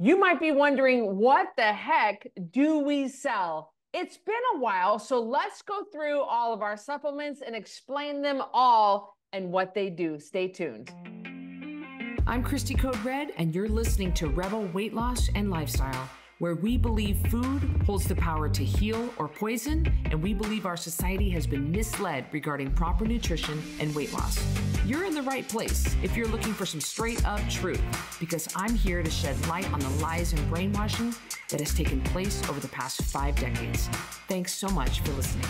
You might be wondering, what the heck do we sell? It's been a while, so let's go through all of our supplements and explain them all and what they do. Stay tuned. I'm Cristy Code Red, and you're listening to Rebel Weight Loss and Lifestyle, where we believe food holds the power to heal or poison, and we believe our society has been misled regarding proper nutrition and weight loss. You're in the right place if you're looking for some straight up truth, because I'm here to shed light on the lies and brainwashing that has taken place over the past 5 decades. Thanks so much for listening.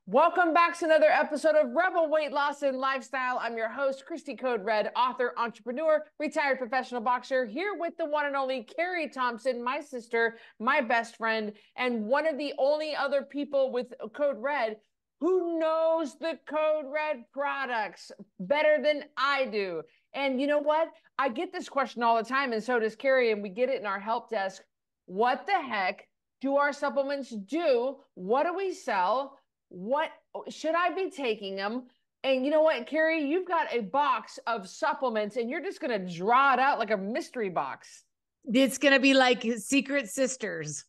Welcome back to another episode of Rebel Weight Loss and Lifestyle. I'm your host, Cristy Code Red, author, entrepreneur, retired professional boxer, here with the one and only Cari Thompson, my sister, my best friend, and one of the only other people with Code Red who knows the Code Red products better than I do. And you know what? I get this question all the time, and so does Cari, and we get it in our help desk. What the heck do our supplements do? What do we sell? What should I be taking them? And you know what, Cari, you've got a box of supplements and you're just going to draw it out like a mystery box. It's going to be like Secret Sisters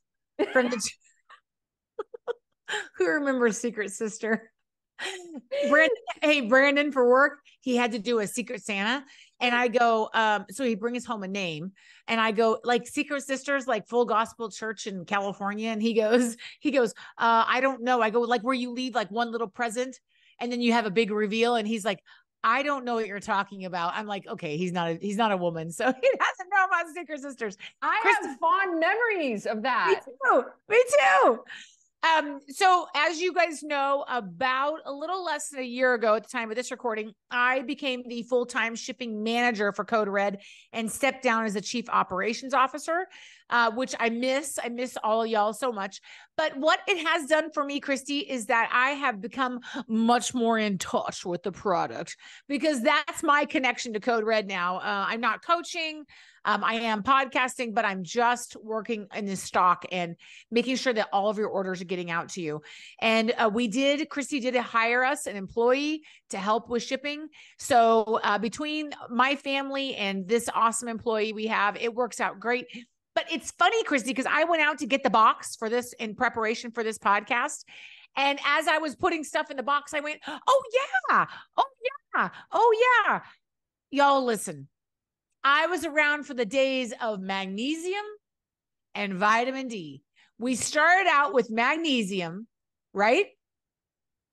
from the who remembers Secret Sister? Brandon for work, he had to do a Secret Santa. And I go, so he brings home a name and I go, like, Secret Sisters, like Full Gospel Church in California. And he goes, I don't know. I go, like, where you leave like one little present and then you have a big reveal. And he's like, I don't know what you're talking about. I'm like, okay, he's not a woman. So he doesn't know about Secret Sisters. I have fond memories of that. Me too. So as you guys know, about a little less than a year ago at the time of this recording, I became the full-time shipping manager for Code Red and stepped down as a chief operations officer, which I miss. I miss all of y'all so much. But what it has done for me, Cristy, is that I have become much more in touch with the product, because that's my connection to Code Red now. I'm not coaching. I am podcasting, but I'm just working in this stock and making sure that all of your orders are getting out to you. And Cristy did hire us an employee to help with shipping. So between my family and this awesome employee we have, it works out great. But it's funny, Cristy, because I went out to get the box for this in preparation for this podcast. And as I was putting stuff in the box, I went, oh yeah. Y'all listen. I was around for the days of magnesium and vitamin D. We started out with magnesium, right?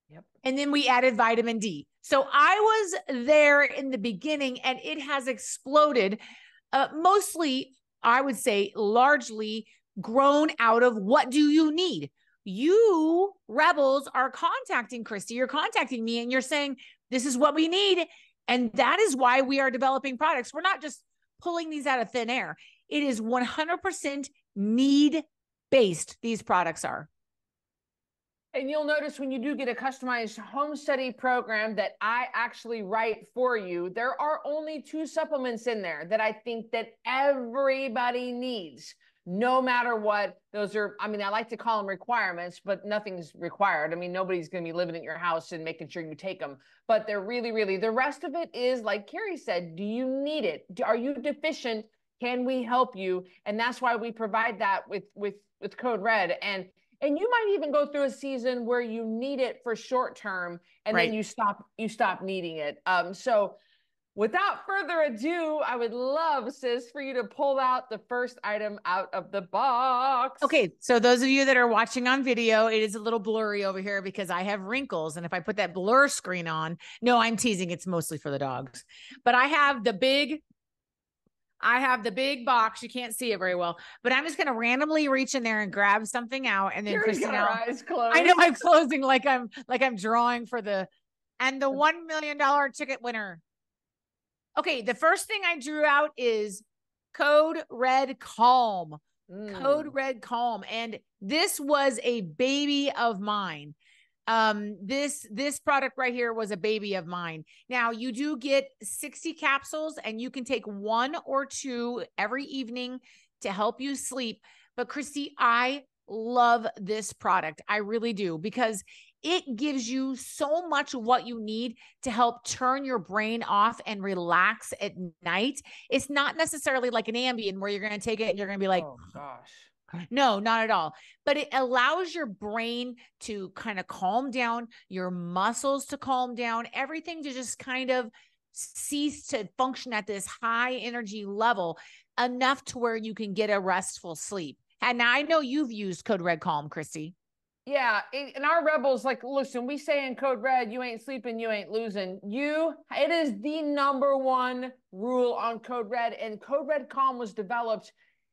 Yep. And then we added vitamin D. So I was there in the beginning and it has exploded. Mostly, I would say largely grown out of what do you need? You rebels are contacting Cristy. You're contacting me and you're saying, this is what we need. And that is why we are developing products. We're not just pulling these out of thin air. It is 100% need-based, these products are. And you'll notice when you do get a customized home study program that I actually write for you, there are only 2 supplements in there that I think that everybody needs. No matter what, those are, I mean, I like to call them requirements, but nothing's required. I mean, nobody's going to be living at your house and making sure you take them, but they're really, the rest of it is, like Cari said, do you need it? Are you deficient? Can we help you? And that's why we provide that with Code Red. And you might even go through a season where you need it for short term and right. Then you stop needing it. So without further ado, I would love, sis, for you to pull out the first item out of the box. Okay, so those of you that are watching on video, it is a little blurry over here because I have wrinkles. And if I put that blur screen on, no, I'm teasing. It's mostly for the dogs. But I have the big box. You can't see it very well, but I'm just going to randomly reach in there and grab something out. And then Cristy, eyes closed. I know I'm closing like I'm drawing for the $1 million ticket winner. Okay, the first thing I drew out is Code Red Calm. Code Red Calm. And this was a baby of mine. This product right here was a baby of mine. Now you do get 60 capsules and you can take 1 or 2 every evening to help you sleep. But Cristy, I love this product. I really do, because it gives you so much of what you need to help turn your brain off and relax at night. It's not necessarily like an Ambien where you're going to take it and you're going to be like, oh gosh. No, not at all. But it allows your brain to kind of calm down, your muscles to calm down, everything to just kind of cease to function at this high energy level enough to where you can get a restful sleep. And I know you've used Code Red Calm, Cristy. Yeah, and our rebels, like, listen, we say in Code Red, you ain't sleeping, you ain't losing. It is the #1 rule on Code Red, and Code Red Calm was developed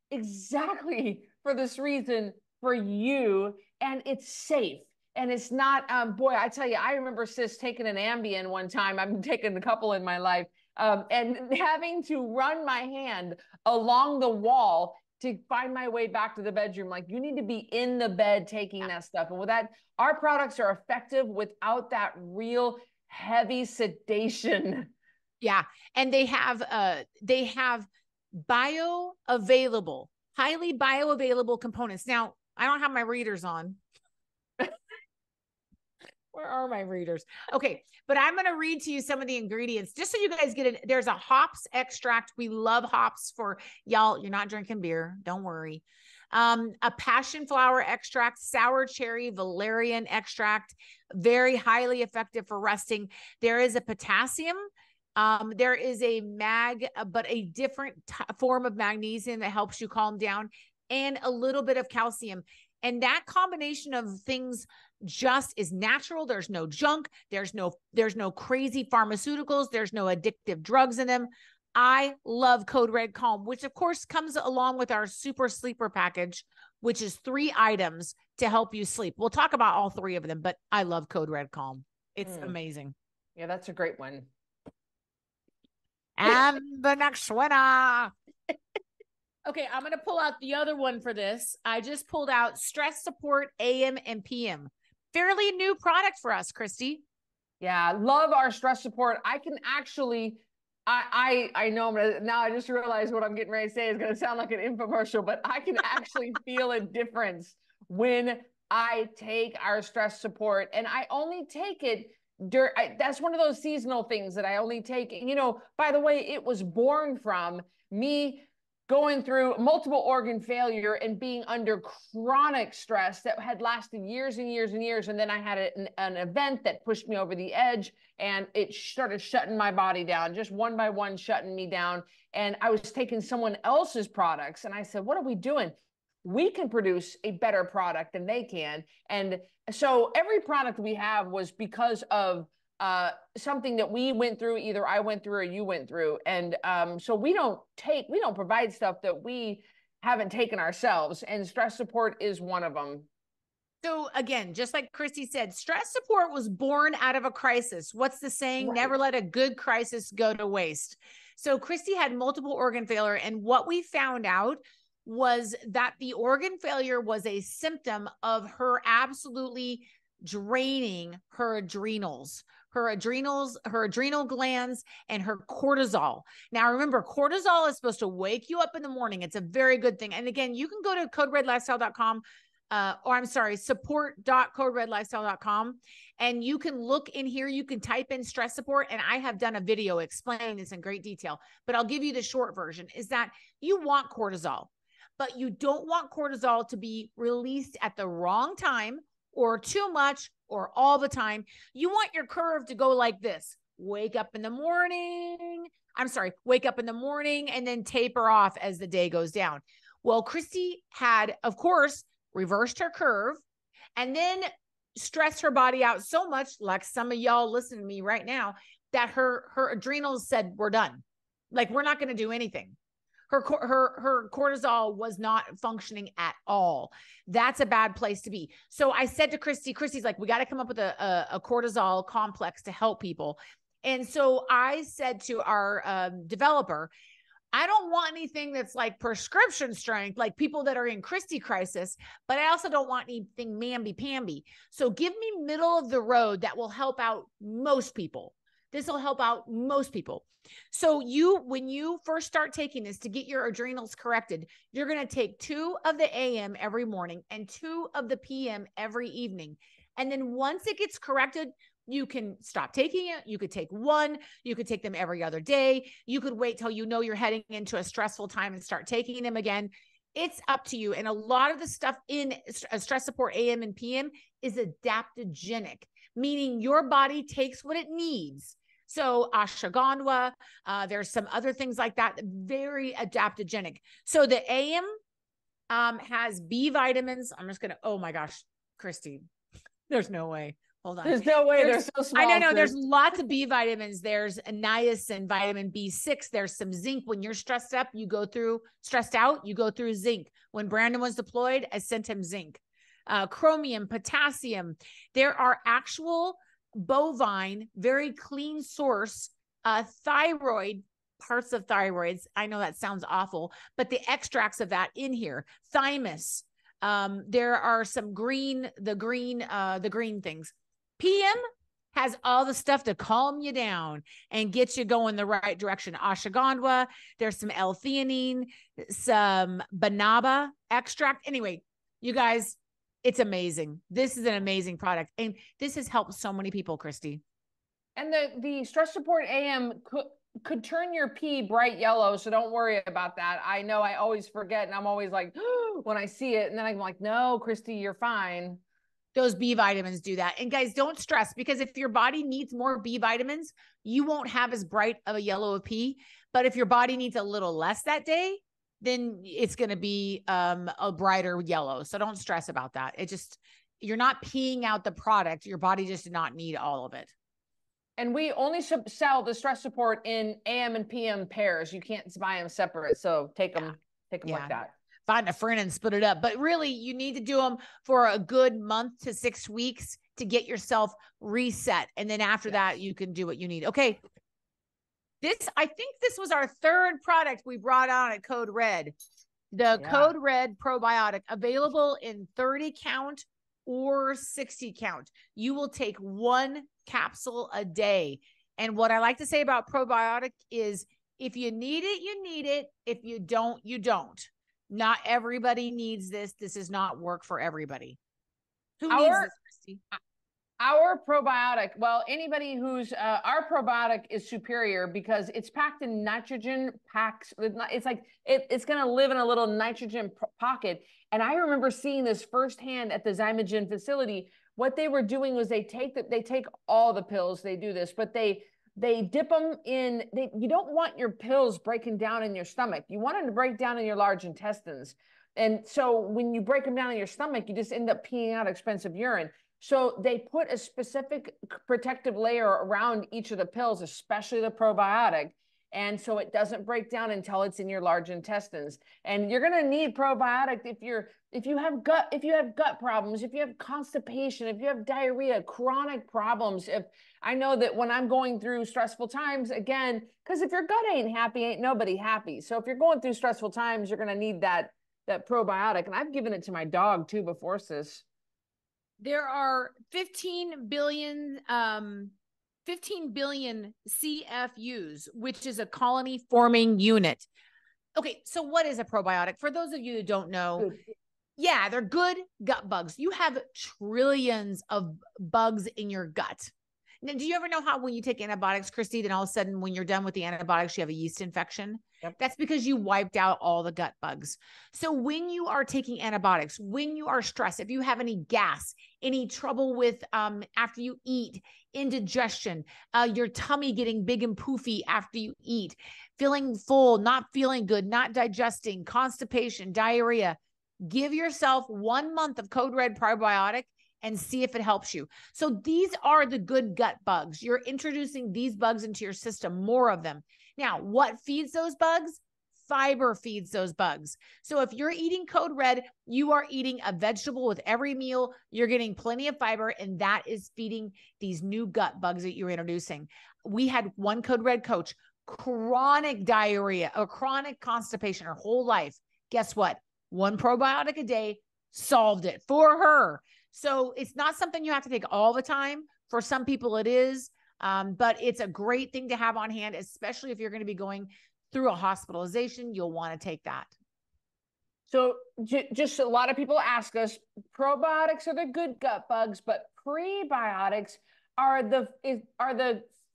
exactly for this reason for you, and it's safe. And it's not, boy, I tell you, I remember sis taking an Ambien one time. I've been taking a couple in my life, and having to run my hand along the wall to find my way back to the bedroom. Like, you need to be in the bed taking that stuff. And with that, our products are effective without that real heavy sedation. Yeah. And they have bioavailable, highly bioavailable components. Now, I don't have my readers on. Where are my readers? Okay, but I'm going to read to you some of the ingredients just so you guys get it. There's a hops extract. We love hops for y'all. You're not drinking beer. Don't worry. A passion flower extract, sour cherry, valerian extract, very highly effective for resting. There is a potassium. There is a but a different form of magnesium that helps you calm down, and a little bit of calcium. And that combination of things just is natural. There's no junk. There's no crazy pharmaceuticals. There's no addictive drugs in them. I love Code Red Calm, which of course comes along with our super sleeper package, which is 3 items to help you sleep. We'll talk about all 3 of them, but I love Code Red Calm. It's amazing. Yeah, that's a great one. And the next winner. Okay, I'm going to pull out the other one for this. I just pulled out Stress Support AM and PM. Fairly new product for us, Cristy. Yeah, love our stress support. I can actually, I know now I just realized what I'm getting ready to say is going to sound like an infomercial, but I can actually feel a difference when I take our stress support, and I only take it that's one of those seasonal things that I only take. You know, by the way, it was born from me going through multiple organ failure and being under chronic stress that had lasted years and years and years. And then I had an event that pushed me over the edge, and it started shutting my body down, just one by one, shutting me down. And I was taking someone else's products, and I said, what are we doing? We can produce a better product than they can. And so every product we have was because of something that we went through, either I went through or you went through. And so we don't provide stuff that we haven't taken ourselves. And stress support is one of them. So again, just like Cristy said, stress support was born out of a crisis. What's the saying? Right. Never let a good crisis go to waste. So Cristy had multiple organ failure. And what we found out was that the organ failure was a symptom of her absolutely draining her adrenals, her adrenal glands, and her cortisol. Now, remember, cortisol is supposed to wake you up in the morning. It's a very good thing. And again, you can go to coderedlifestyle.com, support.coderedlifestyle.com. And you can look in here, you can type in stress support. And I have done a video explaining this in great detail, but I'll give you the short version is that you want cortisol, but you don't want cortisol to be released at the wrong time or too much or all the time. You want your curve to go like this. Wake up in the morning and then taper off as the day goes down. Well, Cristy had, of course, reversed her curve and then stressed her body out so much, like some of y'all listening to me right now, that her adrenals said, we're done. Like, we're not going to do anything. Her cortisol was not functioning at all. That's a bad place to be. So I said to Cristy's like, we got to come up with a cortisol complex to help people. And so I said to our developer, I don't want anything that's like prescription strength, like people that are in Cristy crisis, but I also don't want anything mamby-pamby. So give me middle of the road that will help out most people. This will help out most people. So when you first start taking this to get your adrenals corrected, you're going to take 2 of the AM every morning and 2 of the PM every evening. And then once it gets corrected, you can stop taking it. You could take one, you could take them every other day. You could wait till you know you're heading into a stressful time and start taking them again. It's up to you. And a lot of the stuff in stress support AM and PM is adaptogenic, meaning your body takes what it needs. So ashwagandha, there's some other things like that, very adaptogenic. So the AM has B vitamins. I'm just going to, oh my gosh, Cristy, there's no way. Hold on. There's no way they're so small. I know. There's lots of B vitamins. There's niacin, vitamin B6. There's some zinc. When you're stressed out, you go through zinc. When Brandon was deployed, I sent him zinc. Chromium, potassium. There are actual bovine, very clean source, thyroid, parts of thyroids. I know that sounds awful, but the extracts of that in here, thymus. There are some the green things. PM has all the stuff to calm you down and get you going the right direction. Ashwagandha, there's some L-theanine, some banaba extract. Anyway, you guys, it's amazing. This is an amazing product. And this has helped so many people, Cristy. And the stress support AM could turn your pee bright yellow. So don't worry about that. I know I always forget. And I'm always like, when I see it, and then I'm like, no, Cristy, you're fine. Those B vitamins do that. And guys, don't stress, because if your body needs more B vitamins, you won't have as bright of a yellow of pee. But if your body needs a little less that day, then it's going to be a brighter yellow. So don't stress about that. You're not peeing out the product. Your body just did not need all of it. And we only sell the stress support in AM and PM pairs. You can't buy them separate. So take them like that. Find a friend and split it up. But really, you need to do them for a good month to 6 weeks to get yourself reset. And then after that, you can do what you need. Okay. I think this was our third product we brought on at Code Red. The Code Red probiotic, available in 30 count or 60 count. You will take 1 capsule a day. And what I like to say about probiotic is, if you need it, you need it. If you don't, you don't. Not everybody needs this. This does not work for everybody. Who needs this, Cristy? Our probiotic, well, anybody who's, our probiotic is superior because it's packed in nitrogen packs. It's like, it's going to live in a little nitrogen pocket. And I remember seeing this firsthand at the Zymogen facility. What they were doing was they take all the pills, they do this, but they dip them in, you don't want your pills breaking down in your stomach. You want them to break down in your large intestines. And so when you break them down in your stomach, you just end up peeing out expensive urine. So they put a specific protective layer around each of the pills, especially the probiotic. And so it doesn't break down until it's in your large intestines. And you're going to need probiotic if you have gut problems, if you have constipation, if you have diarrhea, chronic problems. If I know that when I'm going through stressful times, again, because if your gut ain't happy, ain't nobody happy. So if you're going through stressful times, you're going to need that probiotic. And I've given it to my dog too before, sis. There are 15 billion CFUs, which is a colony forming unit. Okay, so what is a probiotic? For those of you who don't know, they're good gut bugs. You have trillions of bugs in your gut. Now, do you ever know how when you take antibiotics, Cristy, then all of a sudden when you're done with the antibiotics, you have a yeast infection? Yep. That's because you wiped out all the gut bugs. So when you are taking antibiotics, when you are stressed, if you have any gas, any trouble with after you eat, indigestion, your tummy getting big and poofy after you eat, feeling full, not feeling good, not digesting, constipation, diarrhea, give yourself 1 month of Code Red probiotic and see if it helps you. So these are the good gut bugs. You're introducing these bugs into your system, more of them. Now, what feeds those bugs? Fiber feeds those bugs. So if you're eating Code Red, you are eating a vegetable with every meal. You're getting plenty of fiber, and that is feeding these new gut bugs that you're introducing. We had one Code Red coach, chronic diarrhea or chronic constipation her whole life. Guess what? 1 probiotic a day solved it for her. So it's not something you have to take all the time. For some people it is, but it's a great thing to have on hand, especially if you're going to be going through a hospitalization. You'll want to take that. So just a lot of people ask us, probiotics are the good gut bugs, but prebiotics are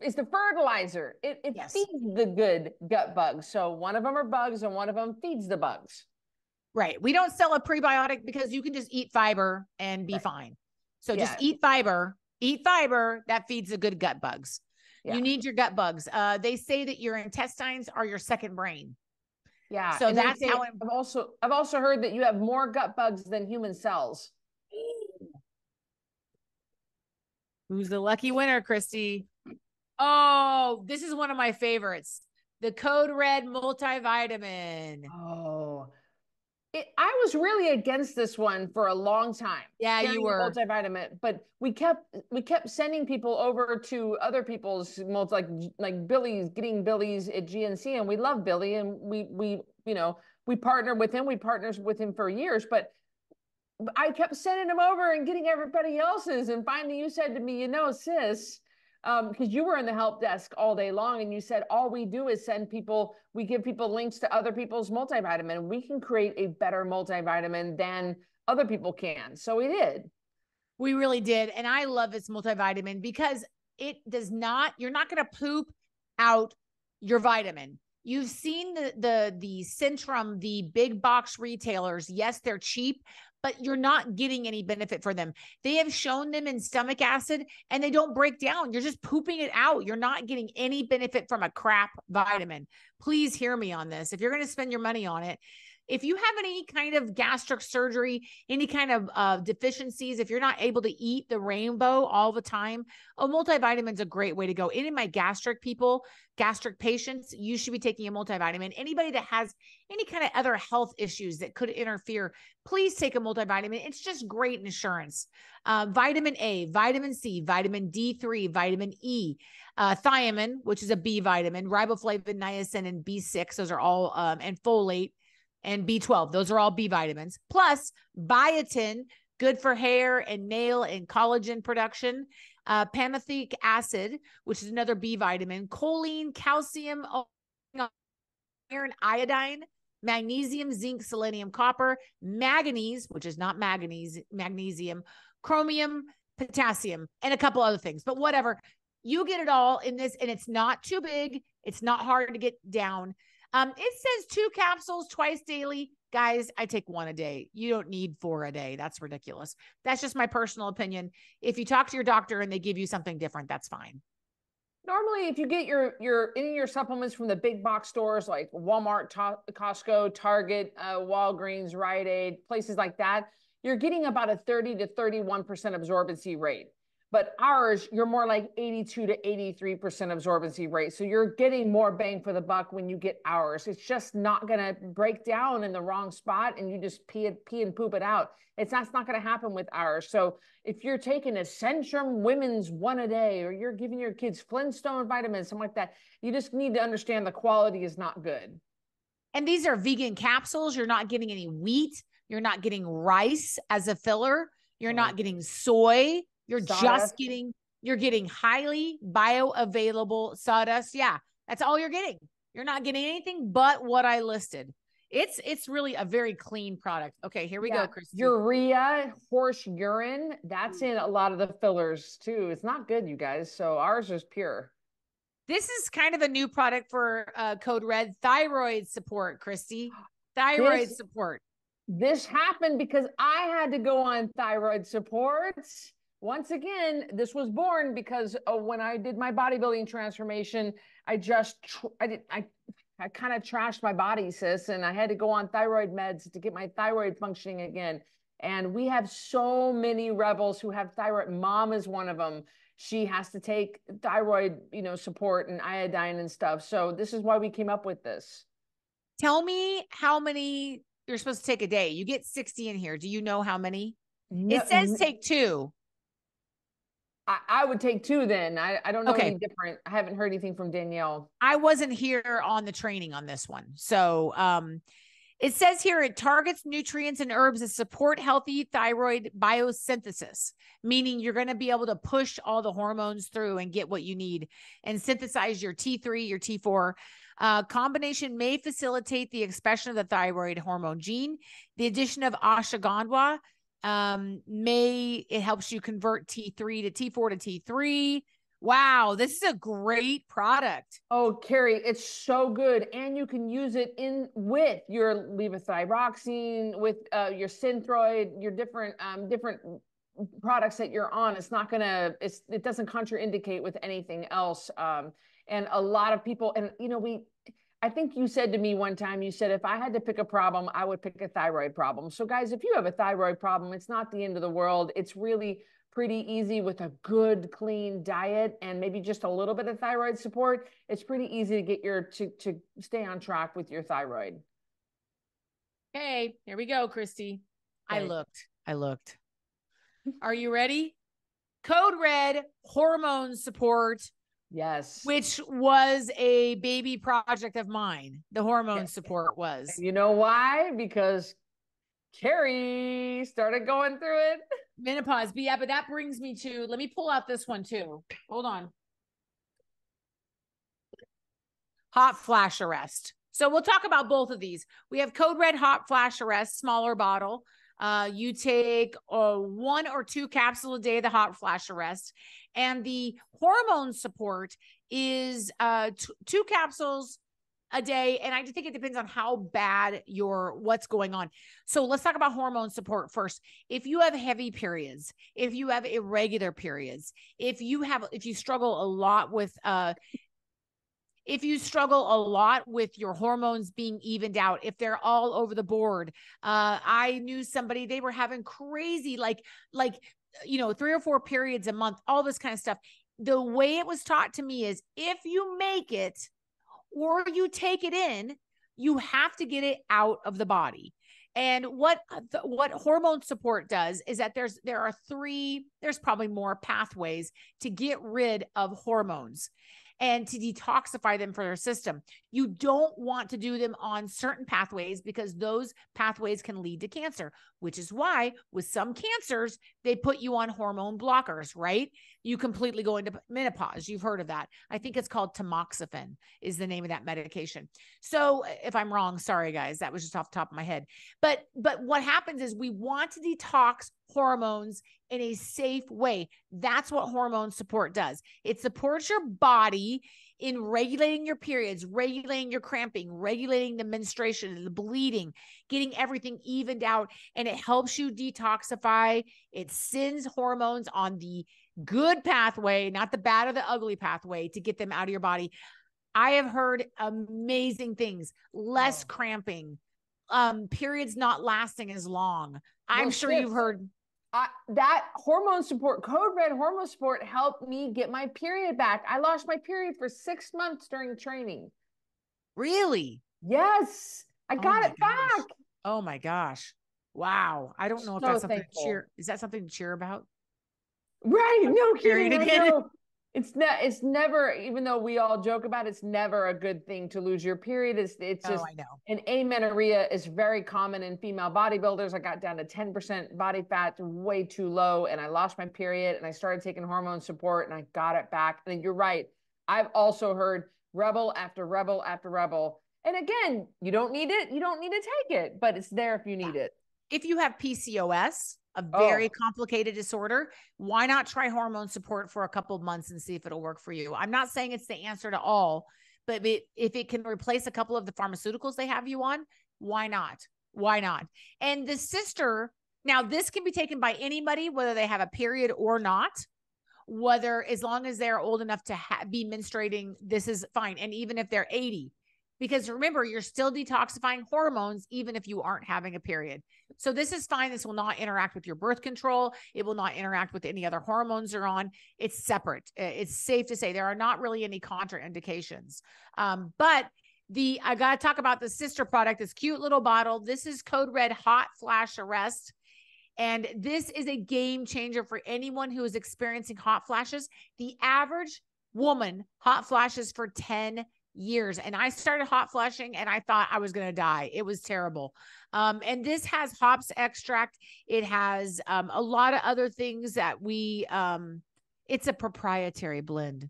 is the fertilizer. It Yes. feeds the good gut bugs. So one of them are bugs and one of them feeds the bugs. Right. We don't sell a prebiotic because you can just eat fiber and be fine. So just eat fiber, that feeds the good gut bugs. You need your gut bugs. They say that your intestines are your second brain. Yeah. So and that's how I've also heard that you have more gut bugs than human cells. Who's the lucky winner, Cristy? Oh, this is one of my favorites. The Code Red multivitamin. Oh, I was really against this one for a long time. Yeah, you were. Multivitamin, but we kept sending people over to other people's like Billy's, getting Billy's at GNC, and we love Billy, and we partner with him. We partners with him for years, but I kept sending them over and getting everybody else's, and finally you said to me, sis, because you were in the help desk all day long, and you said all we do is we give people links to other people's multivitamin, and we can create a better multivitamin than other people can. So we did. We really did. And I love this multivitamin because you're not going to poop out your vitamin. You've seen the Centrum, the big box retailers. Yes, they're cheap, but you're not getting any benefit for them. They have shown them in stomach acid and they don't break down. You're just pooping it out. You're not getting any benefit from a crap vitamin. Please hear me on this. If you're going to spend your money on it, if you have any kind of gastric surgery, any kind of deficiencies, if you're not able to eat the rainbow all the time, a multivitamin is a great way to go. Any of my gastric patients, you should be taking a multivitamin. Anybody that has any kind of other health issues that could interfere, please take a multivitamin. It's just great insurance. Vitamin A, vitamin C, vitamin D3, vitamin E, thiamine, which is a B vitamin, riboflavin, niacin, and B6. Those are all, and folate, and B12. Those are all B vitamins. Plus biotin, good for hair and nail and collagen production. Pantothenic acid, which is another B vitamin. Choline, calcium, iron, iodine, magnesium, zinc, selenium, copper, manganese, which is not magnesium, chromium, potassium, and a couple other things. But whatever, you get it all in this, and it's not too big. It's not hard to get down. It says 2 capsules twice daily. Guys, I take 1 a day. You don't need 4 a day. That's ridiculous. That's just my personal opinion. If you talk to your doctor and they give you something different, that's fine. Normally, if you get any of your supplements from the big box stores like Walmart, Costco, Target, Walgreens, Rite Aid, places like that, you're getting about a 30 to 31% absorbency rate. But ours, you're more like 82 to 83% absorbency rate. So you're getting more bang for the buck when you get ours. It's just not going to break down in the wrong spot and you just pee and poop it out. It's not going to happen with ours. So if you're taking a Centrum Women's 1 a day, or you're giving your kids Flintstone vitamins, something like that, you just need to understand the quality is not good. And these are vegan capsules. You're not getting any wheat. You're not getting rice as a filler. You're not getting soy. You're getting highly bioavailable sawdust. Yeah, that's all you're getting. You're not getting anything but what I listed. It's really a very clean product. Okay, here we go, Cristy. Urea, horse urine, that's in a lot of the fillers too. It's not good, you guys. So ours is pure. This is kind of a new product for Code Red. Thyroid support, Cristy. Thyroid support. This happened because I had to go on thyroid support. Once again, this was born because when I did my bodybuilding transformation, I kind of trashed my body, sis, and I had to go on thyroid meds to get my thyroid functioning again. And we have so many rebels who have thyroid. Mom is one of them. She has to take thyroid, support and iodine and stuff. So this is why we came up with this. Tell me how many you're supposed to take a day. You get 60 in here. Do you know how many? No, it says take 2. I would take 2 then. I don't know any different. I haven't heard anything from Danielle. I wasn't here on the training on this one. So it says here it targets nutrients and herbs that support healthy thyroid biosynthesis, meaning you're going to be able to push all the hormones through and get what you need and synthesize your T3, your T4. Combination may facilitate the expression of the thyroid hormone gene. The addition of ashwagandha It helps you convert T3 to T4 to T3. Wow, this is a great product. Oh, Cari, it's so good. And you can use it with your levothyroxine, with your Synthroid, your different products that you're on. It's not gonna, it doesn't contraindicate with anything else. And a lot of people, and I think you said to me one time, you said, if I had to pick a problem, I would pick a thyroid problem. So guys, if you have a thyroid problem, it's not the end of the world. It's really pretty easy with a good, clean diet and maybe just a little bit of thyroid support. It's pretty easy to get to stay on track with your thyroid. Okay, here we go, Cristy. Okay. I looked. Are you ready? Code Red hormone support. Yes. Which was a baby project of mine. The hormone support was. And you know why? Because Cari started going through it. Menopause. But yeah, but that brings me to, let me pull out this one too. Hold on. Hot flash arrest. So we'll talk about both of these. We have Code Red hot flash arrest, smaller bottle. You take 1 or 2 capsules a day of the hot flash arrest. And the hormone support is 2 capsules a day. And I think it depends on how bad what's going on. So let's talk about hormone support first. If you have heavy periods, if you have irregular periods, if you struggle a lot with your hormones being evened out, if they're all over the board, I knew somebody, they were having crazy, like 3 or 4 periods a month, all this kind of stuff. The way it was taught to me is if you make it or you take it in, you have to get it out of the body. And what hormone support does is that there's probably more pathways to get rid of hormones and to detoxify them for their system. You don't want to do them on certain pathways because those pathways can lead to cancer, which is why with some cancers, they put you on hormone blockers, right? You completely go into menopause. You've heard of that. I think it's called tamoxifen is the name of that medication. So if I'm wrong, sorry guys, that was just off the top of my head. But what happens is we want to detox hormones in a safe way. That's what hormone support does. It supports your body in regulating your periods, regulating your cramping, regulating the menstruation, the bleeding, getting everything evened out, and it helps you detoxify. It sends hormones on the good pathway, not the bad or the ugly pathway, to get them out of your body. I have heard amazing things, less cramping, periods not lasting as long. I'm sure you've heard that hormone support, Code Red hormone support helped me get my period back. I lost my period for 6 months during training. Really? Yes. I got it back. Oh my gosh. Wow. I don't know if that's something to cheer. Is that something to cheer about? Right. No kidding. No. It's never, even though we all joke about it, it's never a good thing to lose your period. It's just, I know. And amenorrhea is very common in female bodybuilders. I got down to 10% body fat, way too low, and I lost my period, and I started taking hormone support, and I got it back. And you're right. I've also heard rebel after rebel after rebel. And again, you don't need it. You don't need to take it, but it's there if you need it. If you have PCOS, a very complicated disorder, why not try hormone support for a couple of months and see if it'll work for you? I'm not saying it's the answer to all, but if it can replace a couple of the pharmaceuticals they have you on, why not? Why not? And the sister, now this can be taken by anybody, whether they have a period or not, whether, as long as they're old enough to be menstruating, this is fine. And even if they're 80, because remember, you're still detoxifying hormones, even if you aren't having a period. So this is fine. This will not interact with your birth control. It will not interact with any other hormones you're on. It's separate. It's safe to say there are not really any contraindications. But I got to talk about the sister product, this cute little bottle. This is Code Red Hot Flash Arrest. And this is a game changer for anyone who is experiencing hot flashes. The average woman hot flashes for 10 years. And I started hot flashing and I thought I was going to die. It was terrible. And this has hops extract. It has a lot of other things that it's a proprietary blend.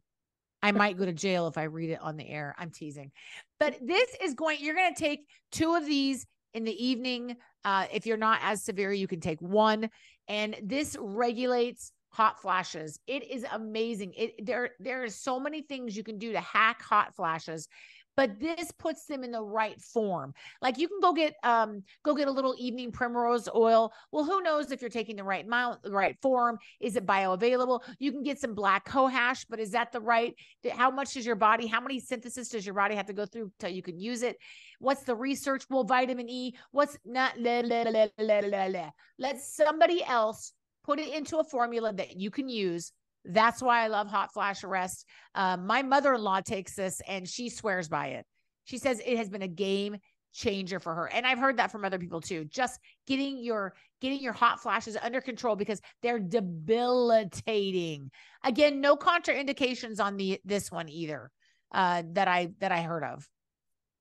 I might go to jail if I read it on the air. I'm teasing. But this is you're going to take 2 of these in the evening. If you're not as severe, you can take one. And this regulates hot flashes. It is amazing. There are so many things you can do to hack hot flashes, but this puts them in the right form. Like you can go get a little evening primrose oil. Well, who knows if you're taking the right amount, the right form? Is it bioavailable? You can get some black cohosh, but is that the right? How much does your body? How many synthesis does your body have to go through till you can use it? What's the research? Well, vitamin E. What's not? Let somebody else put it into a formula that you can use. That's why I love hot flash arrest. My mother-in-law takes this and she swears by it. She says it has been a game changer for her. And I've heard that from other people too. Just getting your hot flashes under control because they're debilitating. Again, no contraindications on this one either, that I heard of.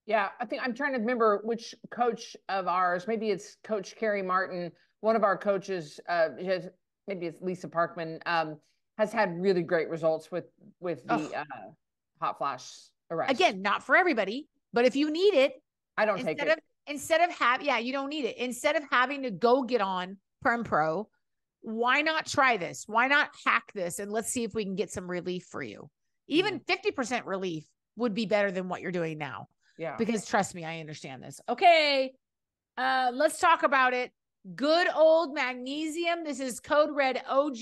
Yeah, I think I'm trying to remember which coach of ours, maybe it's Coach Carrie Martin, one of our coaches, maybe it's Lisa Parkman, has had really great results with the hot flash arrest. Again, not for everybody, but if you need it, I don't take it. Instead of you don't need it. Instead of having to go get on Prem Pro, why not try this? Why not hack this? And let's see if we can get some relief for you. Even 50% relief would be better than what you're doing now. Yeah. Because trust me, I understand this. Okay. Let's talk about it. Good old magnesium. This is code red OG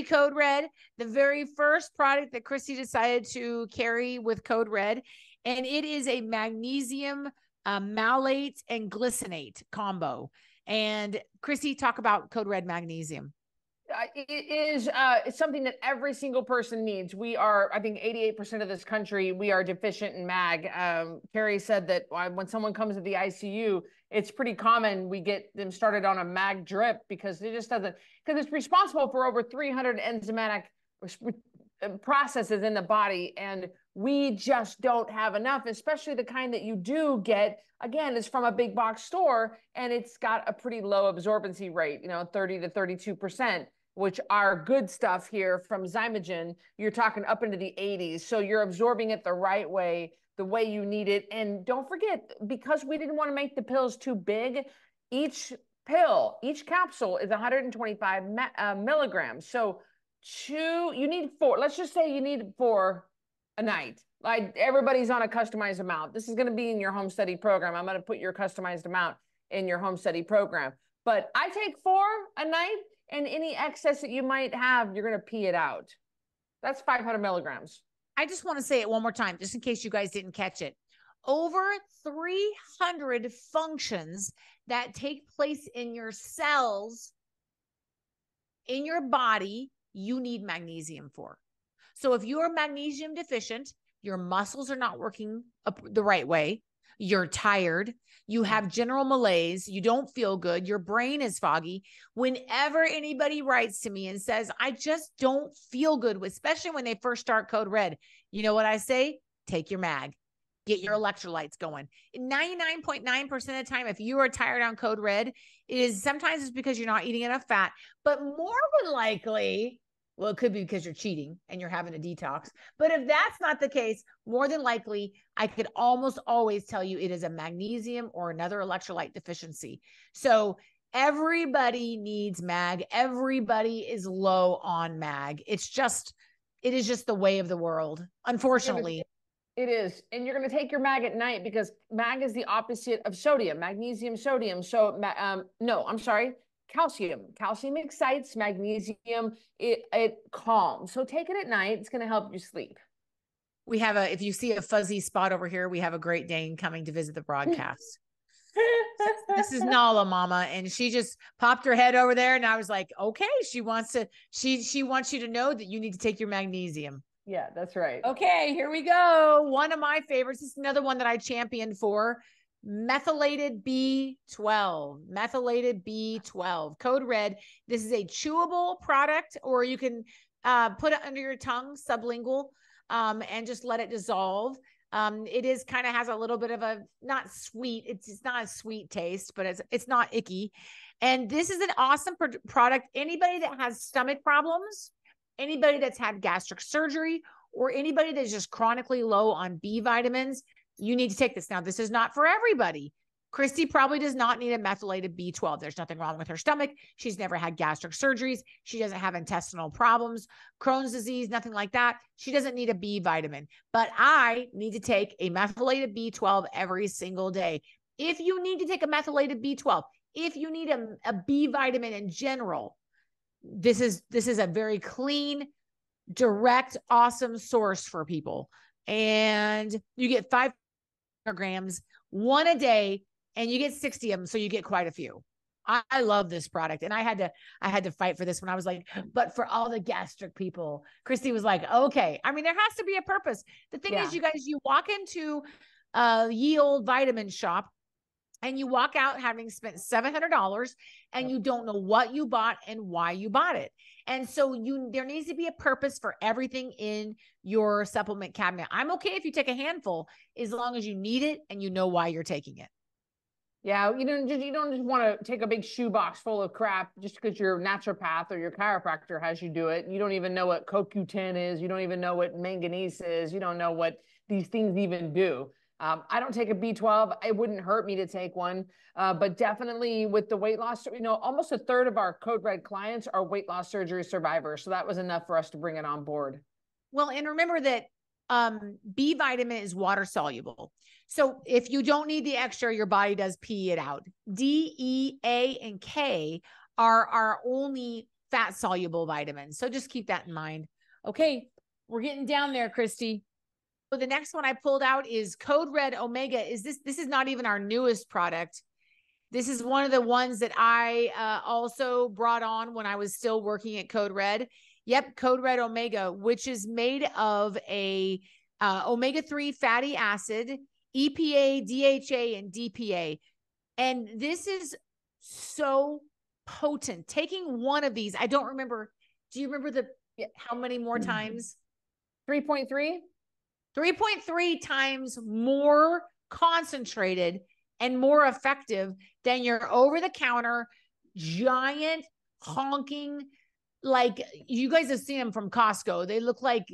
code red, the very first product that Cristy decided to carry with code red. And it is a magnesium malate and glycinate combo. And Cristy, talk about code red magnesium. It is it's something that every single person needs. We are, I think 88% of this country, we are deficient in mag. Carrie said that when someone comes to the ICU, it's pretty common we get them started on a mag drip because it just doesn't, because it's responsible for over 300 enzymatic processes in the body. And we just don't have enough, especially the kind that you do get. Again, it's from a big box store and it's got a pretty low absorbency rate, 30 to 32%, which are good stuff here from Zymogen. You're talking up into the 80s. So you're absorbing it the right way, the way you need it. And don't forget, because we didn't want to make the pills too big, each capsule is 125 milligrams. So you need 4. Let's just say you need 4 a night. Like everybody's on a customized amount. This is going to be in your home study program. I'm going to put your customized amount in your home study program. But I take 4 a night, and any excess that you might have, you're going to pee it out. That's 500 milligrams. I just want to say it one more time, just in case you guys didn't catch it. Over 300 functions that take place in your cells, in your body, you need magnesium for. So if you're magnesium deficient, your muscles are not working the right way, you're tired, you have general malaise, you don't feel good, your brain is foggy. Whenever anybody writes to me and says, I just don't feel good, especially when they first start code red, you know what I say? Take your mag. Get your electrolytes going. 99.9% of the time, if you are tired on code red, sometimes it's because you're not eating enough fat, but more than likely, well, it could be because you're cheating and you're having a detox. But if that's not the case, more than likely, I could almost always tell you it is a magnesium or another electrolyte deficiency. So everybody needs mag. Everybody is low on mag. It is just the way of the world, unfortunately. It is. And you're going to take your mag at night because mag is the opposite of sodium, magnesium, sodium. So, calcium. Calcium excites, magnesium, it calms. So take it at night. It's going to help you sleep. We have if you see a fuzzy spot over here, we have a Great Dane coming to visit the broadcast. This is Nala, mama. And she just popped her head over there. And I was like, okay, she wants you to know that you need to take your magnesium. Yeah, that's right. Okay, here we go. One of my favorites. This is another one that I championed for. Methylated B12, code red. This is a chewable product, or you can put it under your tongue, sublingual, and just let it dissolve. It is kind of has a little bit of a, not sweet. It's not a sweet taste, but it's not icky. And this is an awesome product. Anybody that has stomach problems, anybody that's had gastric surgery, or anybody that's just chronically low on B vitamins, you need to take this. Now, this is not for everybody. Cristy probably does not need a methylated B12. There's nothing wrong with her stomach. She's never had gastric surgeries. She doesn't have intestinal problems, Crohn's disease, nothing like that. She doesn't need a B vitamin, but I need to take a methylated B12 every single day. If you need to take a methylated B12, if you need a B vitamin in general, this is a very clean, direct, awesome source for people. And you get 5 grams, one a day, and you get 60 of them. So you get quite a few. I love this product. And I had to fight for this when I was like, but for all the gastric people, Cristy was like, okay. I mean, there has to be a purpose. The thing is, you guys, you walk into a ye old vitamin shop and you walk out having spent $700 and you don't know what you bought and why you bought it. And so there needs to be a purpose for everything in your supplement cabinet. I'm okay if you take a handful as long as you need it and you know why you're taking it. Yeah, you don't just want to take a big shoebox full of crap just because your naturopath or your chiropractor has you do it. You don't even know what CoQ10 is. You don't even know what manganese is. You don't know what these things even do. I don't take a B12. It wouldn't hurt me to take one, but definitely with the weight loss, almost a third of our Code Red clients are weight loss surgery survivors. So that was enough for us to bring it on board. Well, and remember that B vitamin is water soluble. So if you don't need the extra, your body does pee it out. D, E, A, and K are our only fat soluble vitamins. So just keep that in mind. Okay, we're getting down there, Cristy. So the next one I pulled out is Code Red Omega. This is not even our newest product. This is one of the ones that I also brought on when I was still working at Code Red. Yep, Code Red Omega, which is made of a omega-3 fatty acid, EPA, DHA, and DPA. And this is so potent. Taking one of these, I don't remember. Do you remember how many more times? 3.3? 3.3 times more concentrated and more effective than your over-the-counter giant honking, like you guys have seen them from Costco. They look like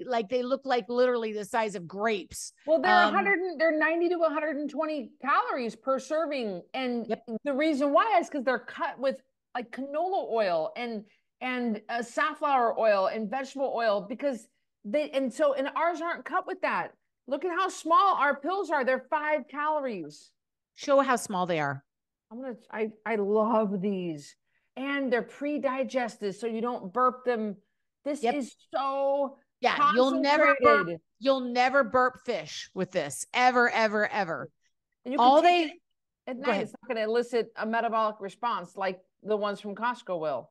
literally the size of grapes. Well, they're 90 to 120 calories per serving. And the reason why is because they're cut with like canola oil and safflower oil and vegetable oil because and ours aren't cut with that. Look at how small our pills are. They're 5 calories. Show how small they are. I love these. And they're pre-digested, so you don't burp them. This is so concentrated. You'll never burp fish with this ever, ever, ever. And at night, it's not going to elicit a metabolic response like the ones from Costco will.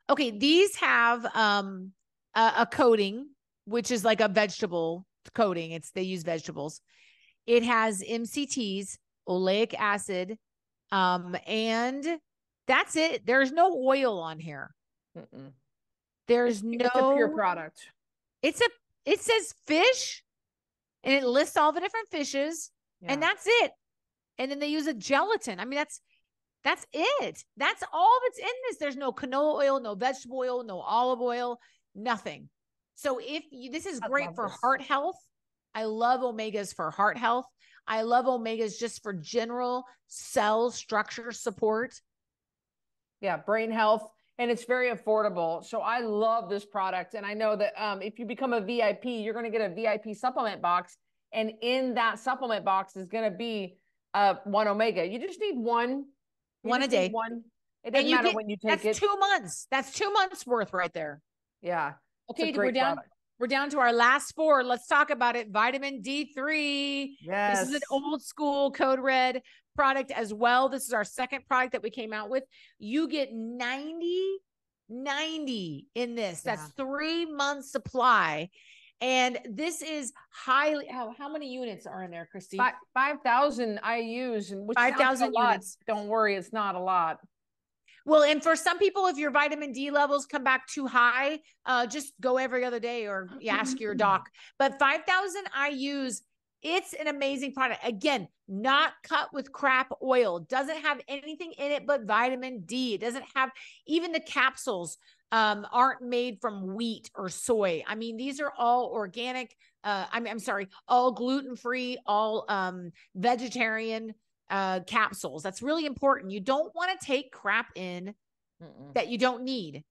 Okay, these have a coating, which is like a vegetable coating. They use vegetables. It has MCTs, oleic acid, and that's it. There's no oil on here. It's a pure product. It says fish, and it lists all the different fishes, and that's it. And then they use a gelatin. I mean, that's it. That's all that's in this. There's no canola oil, no vegetable oil, no olive oil, nothing. So this is great for heart health. I love omegas for heart health. I love omegas just for general cell structure support. Yeah, brain health, and it's very affordable. So I love this product. And I know that if you become a VIP, you're going to get a VIP supplement box. And in that supplement box is going to be one omega. You just need one a day. It doesn't matter when you take it. That's 2 months. That's 2 months worth right there. Yeah. Okay, we're down to our last 4. Let's talk about it. Vitamin D3. Yes. This is an old school Code Red product as well. This is our second product that we came out with. You get 90 in this. That's 3 months supply. And this is highly, how many units are in there, Cristy? 5,000 IUs, which 5,000 units. Don't worry, it's not a lot. Well, and for some people, if your vitamin D levels come back too high, just go every other day or ask your doc. But 5,000 IUs, it's an amazing product. Again, not cut with crap oil. Doesn't have anything in it but vitamin D. It doesn't have, even the capsules aren't made from wheat or soy. I mean, these are all organic. I'm sorry, all gluten-free, all vegetarian. capsules. That's really important. You don't want to take crap in that you don't need.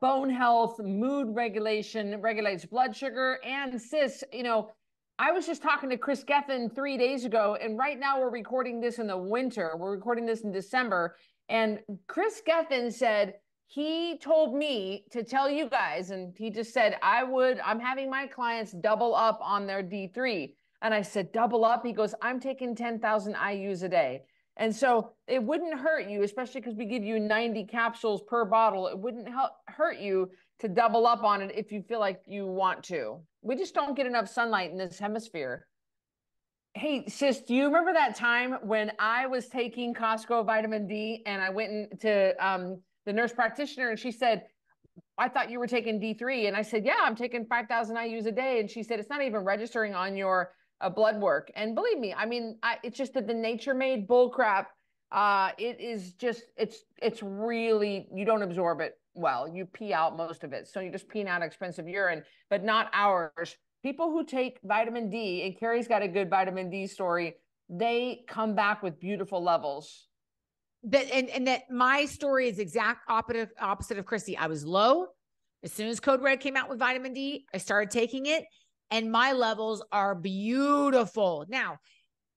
Bone health, mood regulation, regulates blood sugar, and cis. You know, I was just talking to Chris Geffen 3 days ago, and right now we're recording this in the winter. We're recording this in December. And Chris Geffen said, he told me to tell you guys, and he just said, I'm having my clients double up on their D3. And I said, double up? He goes, I'm taking 10,000 IUs a day. And so it wouldn't hurt you, especially because we give you 90 capsules per bottle. It wouldn't hurt you to double up on it if you feel like you want to. We just don't get enough sunlight in this hemisphere. Hey, sis, do you remember that time when I was taking Costco vitamin D and I went to the nurse practitioner and she said, I thought you were taking D3. And I said, yeah, I'm taking 5,000 IUs a day. And she said, it's not even registering on your blood work. And believe me, I mean, it's just that the nature made bull crap. It is just, it's really, you don't absorb it well. You pee out most of it. So you're just peeing out expensive urine, but not ours. People who take vitamin D, and Cari's got a good vitamin D story, they come back with beautiful levels. That my story is exact opposite of Cristy. I was low. As soon as Code Red came out with vitamin D, I started taking it and my levels are beautiful. Now,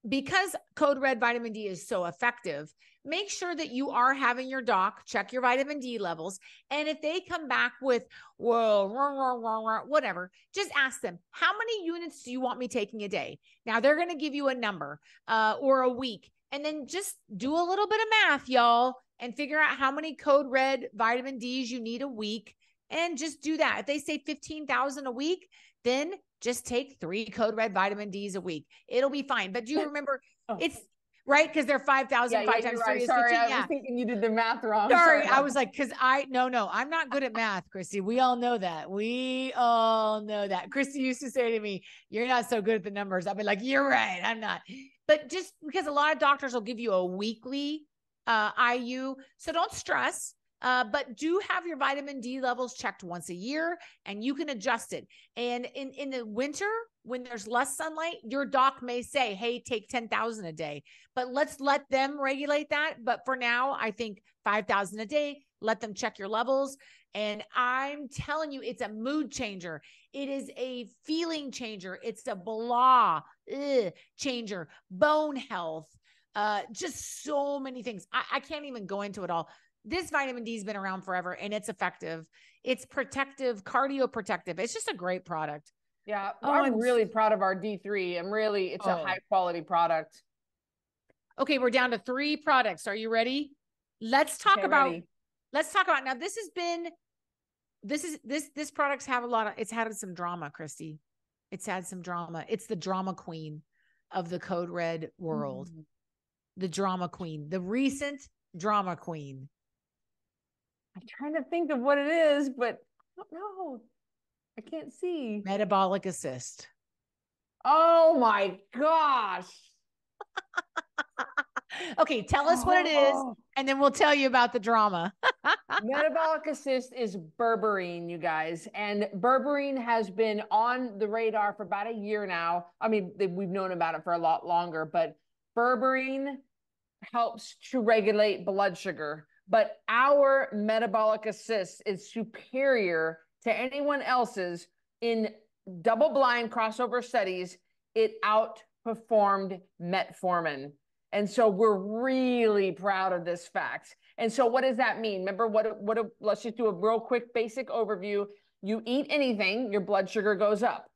because Code Red vitamin D is so effective, make sure that you are having your doc check your vitamin D levels. And if they come back with, whoa, whatever, just ask them, how many units do you want me taking a day? Now they're going to give you a number or a week. And then just do a little bit of math, y'all, and figure out how many Code Red vitamin Ds you need a week. And just do that. If they say 15,000 a week, then just take 3 Code Red vitamin Ds a week. It'll be fine. But do you remember it's right? Because they're 5,000, 5 times 3 is 15. Sorry, I was thinking you did the math wrong. Sorry, I was like, because no, I'm not good at math, Cristy. We all know that. Cristy used to say to me, you're not so good at the numbers. I'll be like, you're right, I'm not. But just because a lot of doctors will give you a weekly IU, so don't stress. But do have your vitamin D levels checked once a year and you can adjust it. And in the winter, when there's less sunlight, your doc may say, hey, take 10,000 a day, but let's let them regulate that. But for now, I think 5,000 a day, let them check your levels. And I'm telling you, it's a mood changer. It is a feeling changer. It's a blah changer, bone health, just so many things. I can't even go into it all. This vitamin D has been around forever and it's effective. It's protective, cardioprotective. It's just a great product. Yeah. I'm really proud of our D3. It's a high quality product. Okay. We're down to 3 products. Are you ready? Let's talk about now. This product's have it's had some drama, Cristy. It's had some drama. It's the drama queen of the Code Red world. Mm-hmm. The drama queen, the recent drama queen. I'm trying to think of what it is, but I don't know. I can't see. Metabolic assist. Oh my gosh. Okay, tell us what it is, and then we'll tell you about the drama. Metabolic assist is berberine, you guys. And berberine has been on the radar for about a year now. I mean, we've known about it for a lot longer, but berberine helps to regulate blood sugar. But our metabolic assist is superior to anyone else's in double-blind crossover studies. It outperformed metformin. And so we're really proud of this fact. And so what does that mean? Remember let's just do a real quick basic overview. You eat anything, your blood sugar goes up.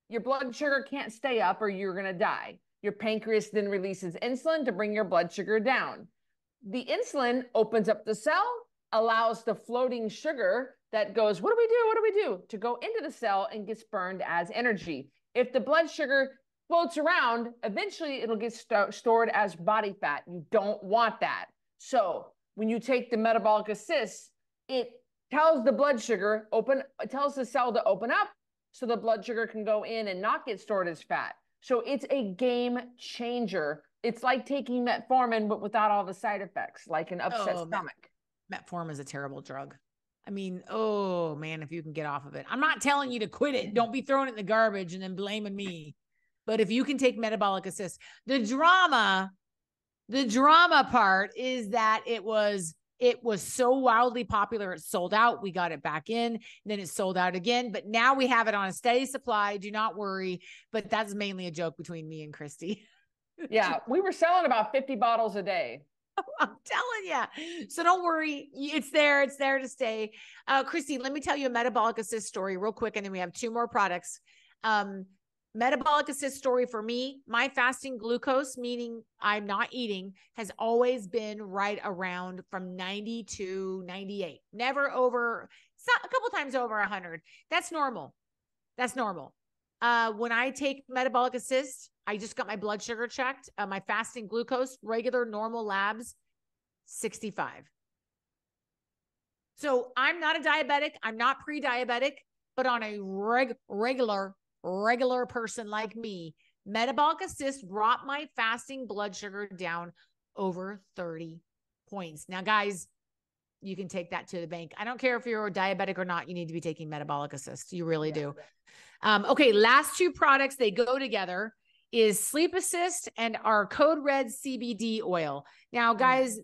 Your blood sugar can't stay up or you're going to die. Your pancreas then releases insulin to bring your blood sugar down. The insulin opens up the cell, allows the floating sugar that goes, what do we do? To go into the cell and gets burned as energy. If the blood sugar floats around, eventually it'll get stored as body fat. You don't want that. So when you take the metabolic assist, it tells the blood sugar it tells the cell to open up so the blood sugar can go in and not get stored as fat. So it's a game changer. It's like taking metformin, but without all the side effects, like an upset stomach. Metformin is a terrible drug. I mean, oh man, if you can get off of it. I'm not telling you to quit it. Don't be throwing it in the garbage and then blaming me. But if you can take metabolic assist, the drama The drama part is that it was so wildly popular. It sold out. We got it back in, then it sold out again, but now we have it on a steady supply. Do not worry. But that's mainly a joke between me and Cristy. Yeah. We were selling about 50 bottles a day. I'm telling you. So don't worry. It's there. It's there to stay. Cristy, let me tell you a metabolic assist story real quick. And then we have 2 more products. Metabolic assist story for me, my fasting glucose, meaning I'm not eating, has always been right around from 90 to 98. Never over, a couple times over 100. That's normal. That's normal. When I take metabolic assist, I just got my blood sugar checked. My fasting glucose, regular normal labs, 65. So I'm not a diabetic. I'm not pre-diabetic, but on a regular person like me, metabolic assist brought my fasting blood sugar down over 30 points. Now, guys, you can take that to the bank. I don't care if you're a diabetic or not. You need to be taking metabolic assist. You really do. Okay. Last 2 products, they go together, is Sleep Assist and our Code Red CBD oil. Now, guys,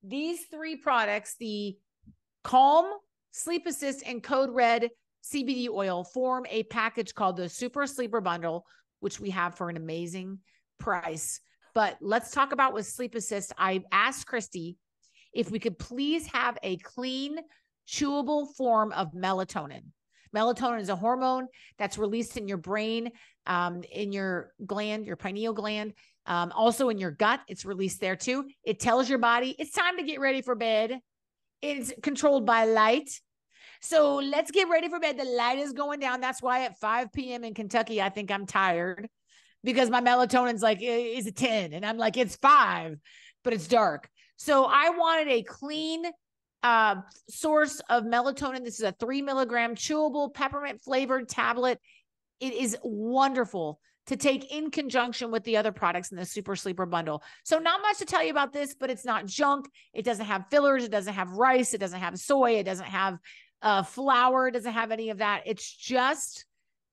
these 3 products, the Calm, Sleep Assist, and Code Red CBD oil, form a package called the Super Sleeper Bundle, which we have for an amazing price. But let's talk about with Sleep Assist. I asked Cristy if we could please have a clean, chewable form of melatonin. Melatonin is a hormone that's released in your brain, in your gland, your pineal gland, also in your gut. It's released there too. It tells your body it's time to get ready for bed. It's controlled by light. So let's get ready for bed. The light is going down. That's why at 5 p.m. in Kentucky, I think I'm tired because my melatonin's like, is it 10? And I'm like, it's 5, but it's dark. So I wanted a clean source of melatonin. This is a 3 milligram chewable peppermint flavored tablet. It is wonderful to take in conjunction with the other products in the Super Sleeper Bundle. So not much to tell you about this, but it's not junk. It doesn't have fillers. It doesn't have rice. It doesn't have soy. It doesn't have flour. It doesn't have any of that. It's just,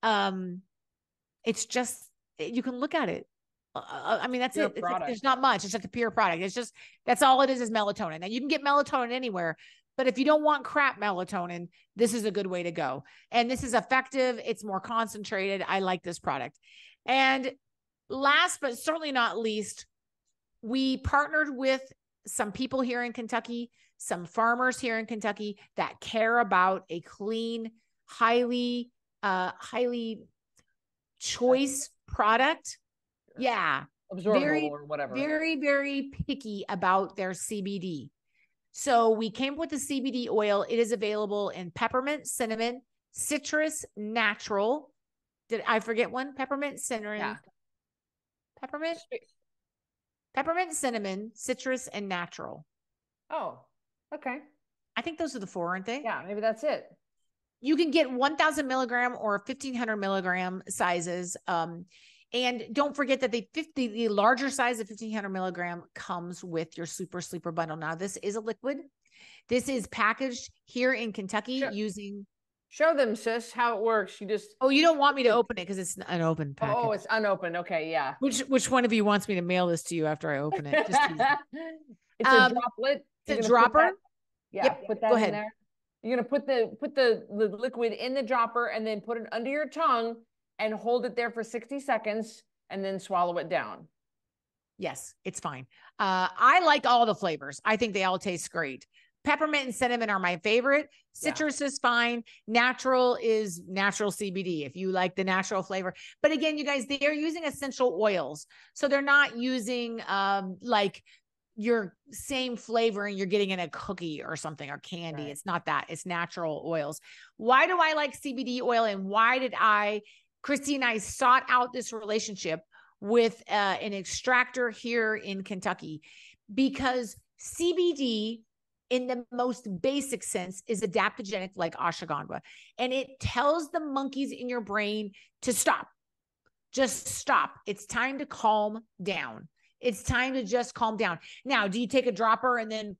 you can look at it. I mean, that's it. There's not much. It's just a pure product. It's just, that's all it is melatonin. Now you can get melatonin anywhere, but if you don't want crap melatonin, this is a good way to go. And this is effective. It's more concentrated. I like this product. And last, but certainly not least, we partnered with some people here in Kentucky, some farmers here in Kentucky that care about a clean, highly choice product. Yeah. Absorbable or whatever. Very, very picky about their CBD. So we came up with the CBD oil. It is available in peppermint, cinnamon, citrus, natural. Did I forget one? Peppermint, cinnamon, yeah. Peppermint, cinnamon, citrus, and natural. Oh, okay. I think those are the 4, aren't they? Yeah, maybe that's it. You can get 1,000 milligram or 1,500 milligram sizes. And don't forget that the larger size of 1,500 milligram comes with your Super Sleeper Bundle. Now, this is a liquid. This is packaged here in Kentucky using. Show them, sis, how it works. You just. Oh, you don't want me to open it because it's an unopened package. Oh, it's unopened. Okay, yeah. Which one of you wants me to mail this to you after I open it? Just it's a droplet. It's a dropper. Yep, put that in there. You're gonna put the liquid in the dropper and then put it under your tongue and hold it there for 60 seconds and then swallow it down. Yes, it's fine. I like all the flavors. I think they all taste great. Peppermint and cinnamon are my favorite. Citrus is fine. Natural is natural CBD if you like the natural flavor. But again, you guys, they are using essential oils. So they're not using like your same flavor and you're getting in a cookie or something or candy. Right. It's not that. It's natural oils. Why do I like CBD oil and why did Cristy and I sought out this relationship with an extractor here in Kentucky? Because CBD in the most basic sense is adaptogenic like ashwagandha. And it tells the monkeys in your brain to stop. Just stop. It's time to calm down. It's time to just calm down. Now, do you take a dropper and then?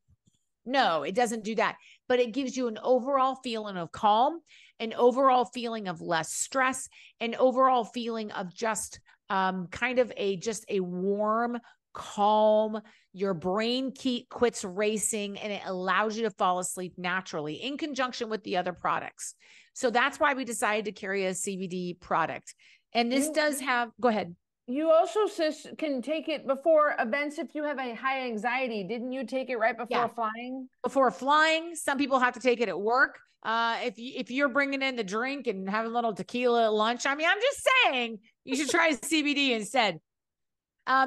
No, it doesn't do that. But it gives you an overall feeling of calm, an overall feeling of less stress, an overall feeling of just kind of just a warm, calm. Your brain quits racing, and it allows you to fall asleep naturally in conjunction with the other products. So that's why we decided to carry a CBD product. And this does have, go ahead. You also, sis, can take it before events if you have a high anxiety. Didn't you take it right before flying? Before flying. Some people have to take it at work. If you're bringing in the drink and having a little tequila at lunch, I mean, I'm just saying you should try CBD instead.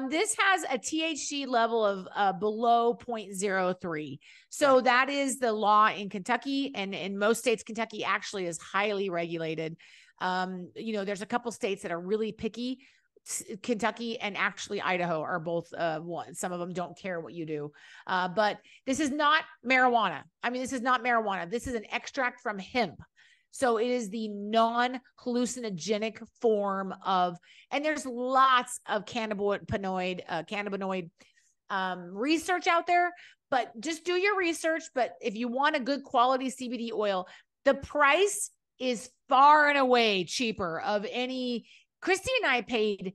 This has a THC level of below 0.03. So that is the law in Kentucky, and in most states, Kentucky actually is highly regulated. There's a couple states that are really picky. Kentucky and actually Idaho are both one. Some of them don't care what you do. But this is not marijuana. I mean, this is not marijuana. This is an extract from hemp. So it is the non-hallucinogenic form of, and there's lots of cannabinoid research out there, but just do your research. But if you want a good quality CBD oil, the price is far and away cheaper of any. Cristy and I paid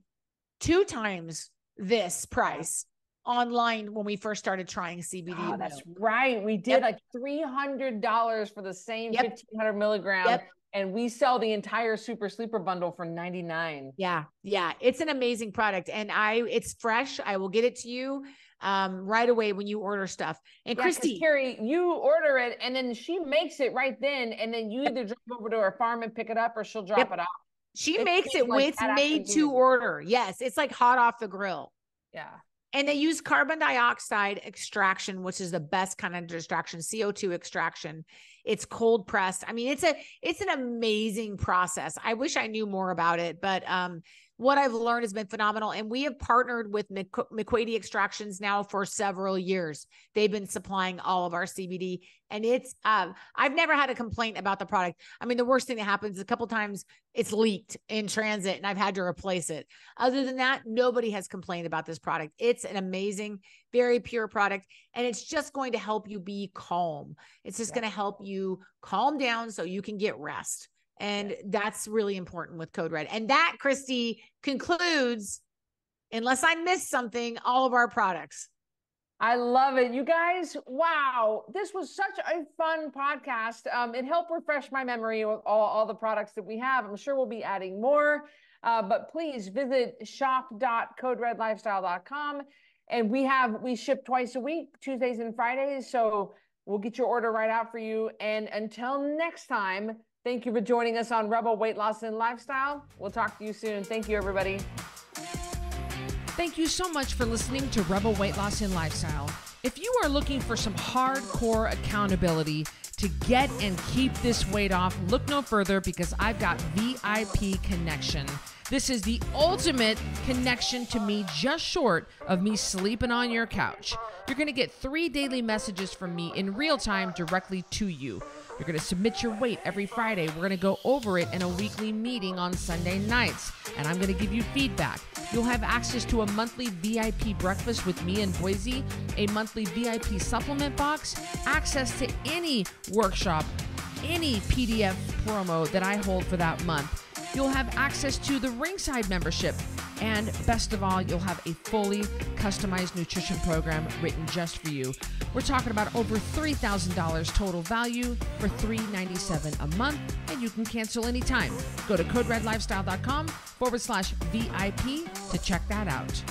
2 times this price online when we first started trying CBD. Oh, that's right. We did like $300 for the same 1,500 milligram. And we sell the entire super sleeper bundle for $99. Yeah. It's an amazing product. And it's fresh. I will get it to you right away when you order stuff. And Cristy, Cari, you order it and then she makes it right then. And then you either drive over to her farm and pick it up or she'll drop it off. She makes it when it's made to order. Yes. It's like hot off the grill. Yeah. And they use carbon dioxide extraction, which is the best kind of extraction, CO2 extraction. It's cold pressed. I mean, it's an amazing process. I wish I knew more about it, but what I've learned has been phenomenal. And we have partnered with McQuady Extractions now for several years. They've been supplying all of our CBD, and it's, I've never had a complaint about the product. I mean, the worst thing that happens is a couple times it's leaked in transit and I've had to replace it. Other than that, nobody has complained about this product. It's an amazing, very pure product. And it's just going to help you be calm. It's just going to help you calm down so you can get rest. And that's really important with Code Red. And that, Cristy, concludes, unless I missed something, all of our products. I love it. You guys, wow. This was such a fun podcast. It helped refresh my memory of all the products that we have. I'm sure we'll be adding more, but please visit shop.coderedlifestyle.com. And we ship twice a week, Tuesdays and Fridays. So we'll get your order right out for you. And until next time, thank you for joining us on Rebel Weight Loss and Lifestyle. We'll talk to you soon. Thank you, everybody. Thank you so much for listening to Rebel Weight Loss and Lifestyle. If you are looking for some hardcore accountability to get and keep this weight off, look no further, because I've got VIP Connection. This is the ultimate connection to me, just short of me sleeping on your couch. You're going to get 3 daily messages from me in real time directly to you. You're going to submit your weight every Friday. We're going to go over it in a weekly meeting on Sunday nights, and I'm going to give you feedback. You'll have access to a monthly VIP breakfast with me in Boise, a monthly VIP supplement box, access to any workshop, any PDF promo that I hold for that month. You'll have access to the Ringside membership. And best of all, you'll have a fully customized nutrition program written just for you. We're talking about over $3,000 total value for $397 a month, and you can cancel anytime. Go to coderedlifestyle.com/VIP to check that out.